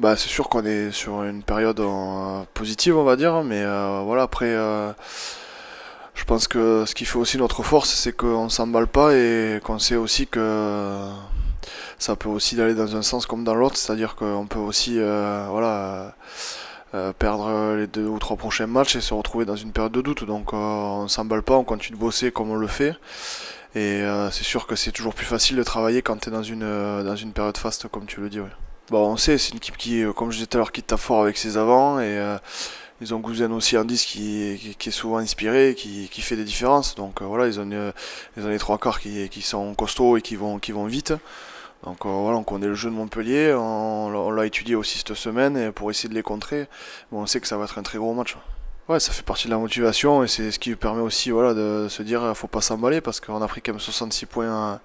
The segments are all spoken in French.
Bah, c'est sûr qu'on est sur une période positive, on va dire, mais voilà, après, je pense que ce qui fait aussi notre force, c'est qu'on s'emballe pas et qu'on sait aussi que ça peut aussi aller dans un sens comme dans l'autre, c'est-à-dire qu'on peut aussi, voilà, perdre les 2 ou 3 prochains matchs et se retrouver dans une période de doute. Donc, on s'emballe pas, on continue de bosser comme on le fait. Et c'est sûr que c'est toujours plus facile de travailler quand tu es dans une période faste, comme tu le dis. Ouais. Bon, on sait, c'est une équipe qui, comme je disais tout à l'heure, qui tape fort avec ses avants. Et ils ont Gouzen aussi en 10 qui est souvent inspiré, qui fait des différences. Donc voilà, ils ont les 3 quarts qui sont costauds et qui vont vite. Donc voilà, on connaît le jeu de Montpellier, on l'a étudié aussi cette semaine et pour essayer de les contrer. Bon, on sait que ça va être un très gros match. Ouais, ça fait partie de la motivation et c'est ce qui permet aussi voilà, de se dire faut pas s'emballer parce qu'on a pris quand même 66 points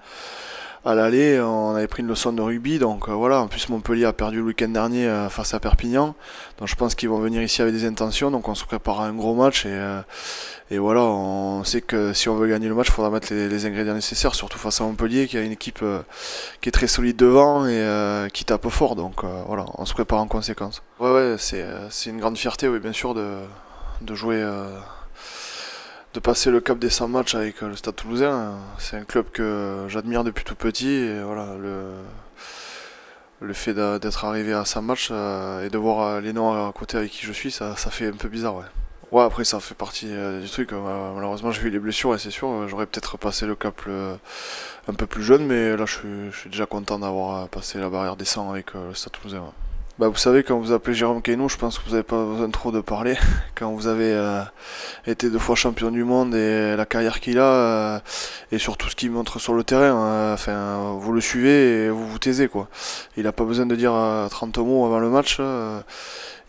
à l'aller, on avait pris une leçon de rugby, donc voilà, en plus Montpellier a perdu le week-end dernier face à Perpignan, donc je pense qu'ils vont venir ici avec des intentions, donc on se prépare à un gros match et voilà, on sait que si on veut gagner le match, il faudra mettre les ingrédients nécessaires, surtout face à Montpellier qui a une équipe qui est très solide devant et qui tape fort, donc voilà, on se prépare en conséquence. Ouais, ouais, c'est une grande fierté, oui, bien sûr, de jouer, de passer le cap des 100 matchs avec le Stade Toulousain. C'est un club que j'admire depuis tout petit et voilà, le fait d'être arrivé à 100 matchs et de voir les noms à côté avec qui je suis, ça fait un peu bizarre, ouais. Ouais, après ça fait partie du truc. Malheureusement, j'ai eu les blessures et c'est sûr, j'aurais peut-être passé le cap un peu plus jeune, mais là je suis déjà content d'avoir passé la barrière des 100 avec le Stade Toulousain. Ouais. Bah, vous savez, quand vous appelez Jérôme Kaynou, je pense que vous n'avez pas besoin trop de parler. Quand vous avez été 2 fois champion du monde et la carrière qu'il a, et surtout ce qu'il montre sur le terrain, enfin, vous le suivez et vous vous taisez, quoi. Il n'a pas besoin de dire 30 mots avant le match.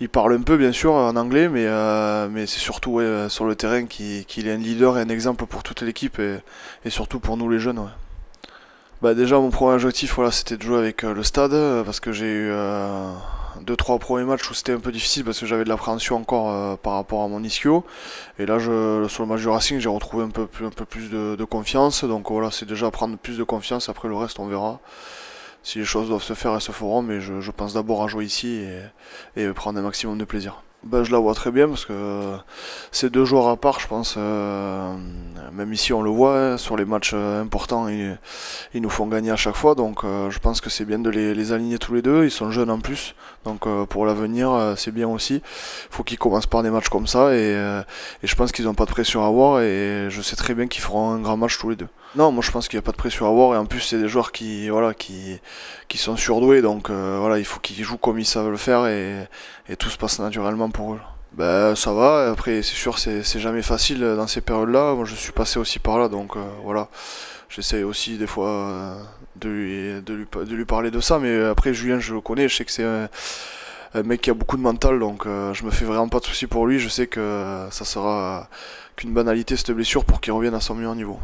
Il parle un peu, bien sûr, en anglais, mais c'est surtout ouais, sur le terrain qu'il est un leader et un exemple pour toute l'équipe et surtout pour nous les jeunes. Ouais. Bah déjà mon premier objectif voilà c'était de jouer avec le stade parce que j'ai eu 2-3 premiers matchs où c'était un peu difficile parce que j'avais de l'appréhension encore par rapport à mon ischio et là sur le match du Racing j'ai retrouvé un peu plus de confiance donc voilà c'est déjà prendre plus de confiance après le reste on verra si les choses doivent se faire elles se feront mais je pense d'abord à jouer ici et prendre un maximum de plaisir. Ben, je la vois très bien parce que c'est 2 joueurs à part, je pense. Même ici, on le voit hein, sur les matchs importants, ils nous font gagner à chaque fois. Donc, je pense que c'est bien de les aligner tous les deux. Ils sont jeunes en plus, donc pour l'avenir, c'est bien aussi. Il faut qu'ils commencent par des matchs comme ça et je pense qu'ils n'ont pas de pression à avoir et je sais très bien qu'ils feront un grand match tous les deux. Non, moi je pense qu'il n'y a pas de pression à avoir et en plus c'est des joueurs qui sont surdoués donc voilà il faut qu'ils jouent comme ils savent le faire et tout se passe naturellement pour eux. Ben ça va, après c'est sûr c'est jamais facile dans ces périodes-là, moi je suis passé aussi par là donc voilà. J'essaye aussi des fois de lui parler de ça, mais après Julien je le connais, je sais que c'est un mec qui a beaucoup de mental donc je me fais vraiment pas de soucis pour lui, je sais que ça sera qu'une banalité cette blessure pour qu'il revienne à son meilleur niveau.